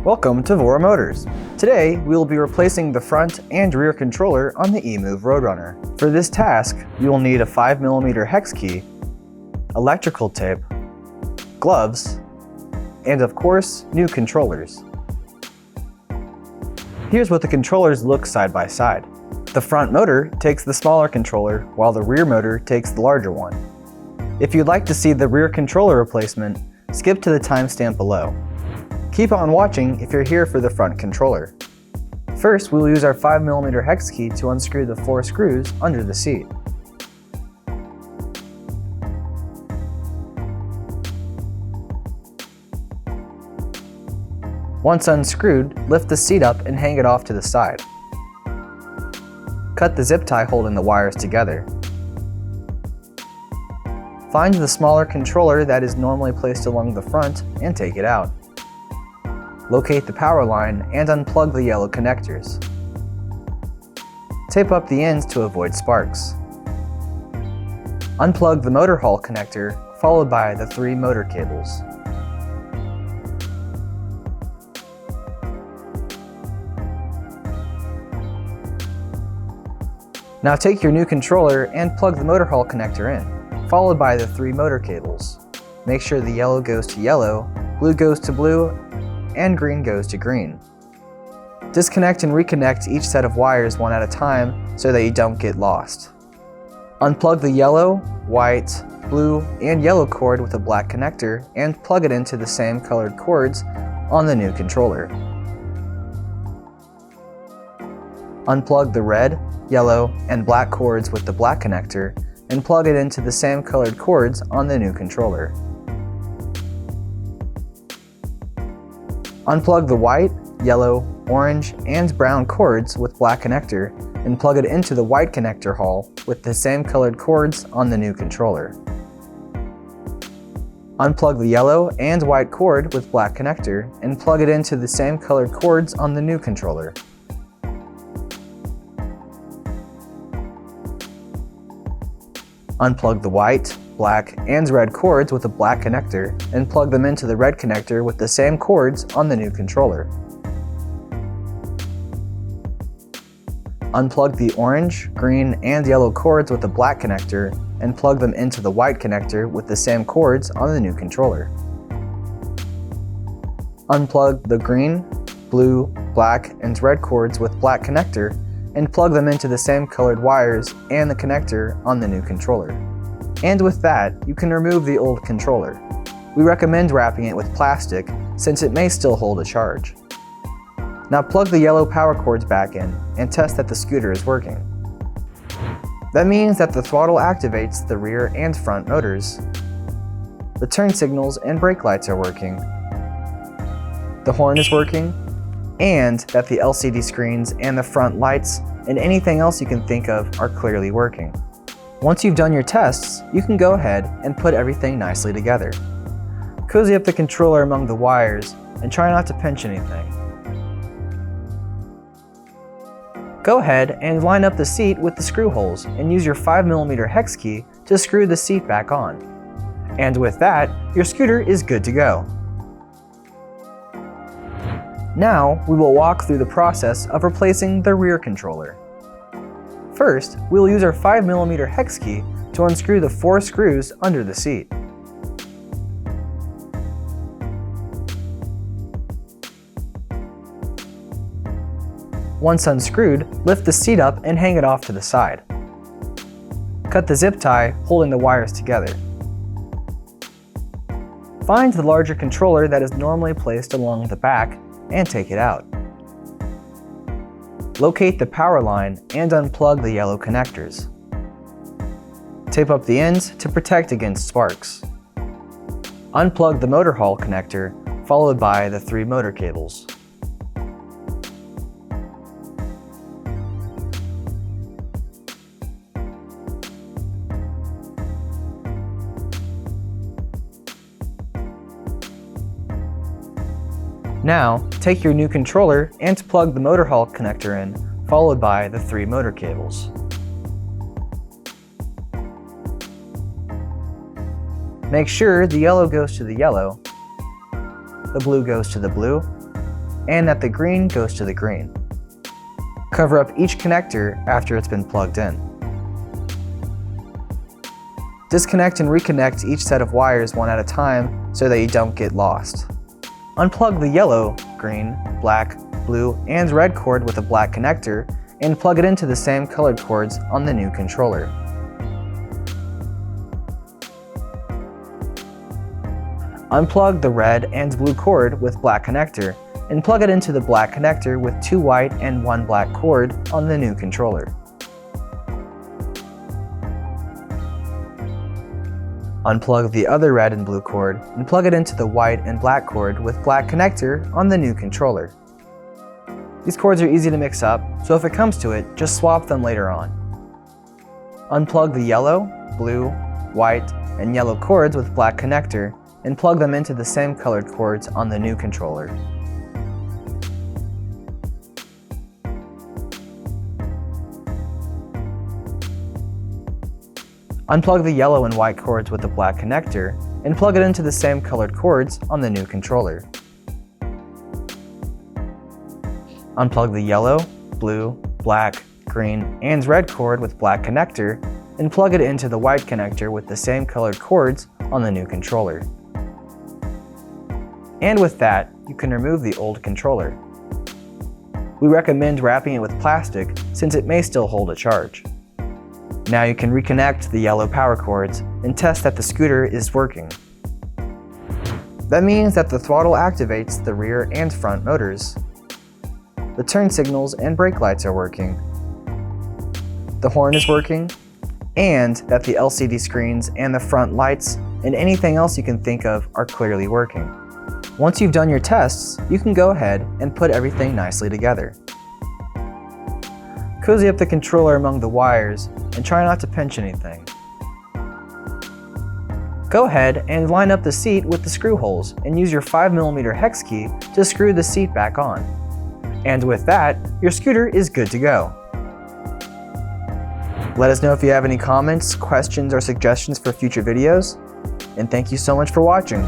Welcome to VoroMotors. Today, we will be replacing the front and rear controller on the EMOVE Roadrunner. For this task, you will need a 5mm hex key, electrical tape, gloves, and of course, new controllers. Here's what the controllers look side by side. The front motor takes the smaller controller, while the rear motor takes the larger one. If you'd like to see the rear controller replacement, skip to the timestamp below. Keep on watching if you're here for the front controller. First, we'll use our 5mm hex key to unscrew the 4 screws under the seat. Once unscrewed, lift the seat up and hang it off to the side. Cut the zip tie holding the wires together. Find the smaller controller that is normally placed along the front and take it out. Locate the power line and unplug the yellow connectors. Tape up the ends to avoid sparks. Unplug the motor hall connector, followed by the 3 motor cables. Now take your new controller and plug the motor hall connector in, followed by the 3 motor cables. Make sure the yellow goes to yellow, blue goes to blue, and green goes to green. Disconnect and reconnect each set of wires one at a time so that you don't get lost. Unplug the yellow, white, blue, and yellow cord with a black connector and plug it into the same colored cords on the new controller. Unplug the red, yellow, and black cords with the black connector and plug it into the same colored cords on the new controller. Unplug the white, yellow, orange, and brown cords with black connector and plug it into the white connector hall with the same colored cords on the new controller. Unplug the yellow and white cord with black connector and plug it into the same colored cords on the new controller. Unplug the white, black, and red cords with a black connector and plug them into the red connector with the same cords on the new controller. Unplug the orange, green, and yellow cords with the black connector and plug them into the white connector with the same cords on the new controller. Unplug the green, blue, black, and red cords with black connector and plug them into the same colored wires and the connector on the new controller. And with that, you can remove the old controller. We recommend wrapping it with plastic since it may still hold a charge. Now plug the yellow power cords back in and test that the scooter is working. That means that the throttle activates the rear and front motors. The turn signals and brake lights are working. The horn is working, and that the LCD screens and the front lights and anything else you can think of are clearly working. Once you've done your tests, you can go ahead and put everything nicely together. Cozy up the controller among the wires and try not to pinch anything. Go ahead and line up the seat with the screw holes and use your 5mm hex key to screw the seat back on. And with that, your scooter is good to go. Now, we will walk through the process of replacing the rear controller. First, we will use our 5mm hex key to unscrew the 4 screws under the seat. Once unscrewed, lift the seat up and hang it off to the side. Cut the zip tie holding the wires together. Find the larger controller that is normally placed along the back and take it out. Locate the power line and unplug the yellow connectors. Tape up the ends to protect against sparks. Unplug the motor hall connector, followed by the 3 motor cables. Now, take your new controller and plug the motor hall connector in, followed by the 3 motor cables. Make sure the yellow goes to the yellow, the blue goes to the blue, and that the green goes to the green. Cover up each connector after it's been plugged in. Disconnect and reconnect each set of wires one at a time so that you don't get lost. Unplug the yellow, green, black, blue, and red cord with a black connector and plug it into the same colored cords on the new controller. Unplug the red and blue cord with black connector and plug it into the black connector with 2 white and 1 black cord on the new controller. Unplug the other red and blue cord and plug it into the white and black cord with black connector on the new controller. These cords are easy to mix up, so if it comes to it, just swap them later on. Unplug the yellow, blue, white, and yellow cords with black connector and plug them into the same colored cords on the new controller. Unplug the yellow and white cords with the black connector and plug it into the same colored cords on the new controller. Unplug the yellow, blue, black, green, and red cord with black connector and plug it into the white connector with the same colored cords on the new controller. And with that, you can remove the old controller. We recommend wrapping it with plastic since it may still hold a charge. Now you can reconnect the yellow power cords and test that the scooter is working. That means that the throttle activates the rear and front motors. The turn signals and brake lights are working. The horn is working, and that the LCD screens and the front lights and anything else you can think of are clearly working. Once you've done your tests, you can go ahead and put everything nicely together. Cozy up the controller among the wires and try not to pinch anything. Go ahead and line up the seat with the screw holes and use your 5mm hex key to screw the seat back on. And with that, your scooter is good to go. Let us know if you have any comments, questions, or suggestions for future videos, and thank you so much for watching.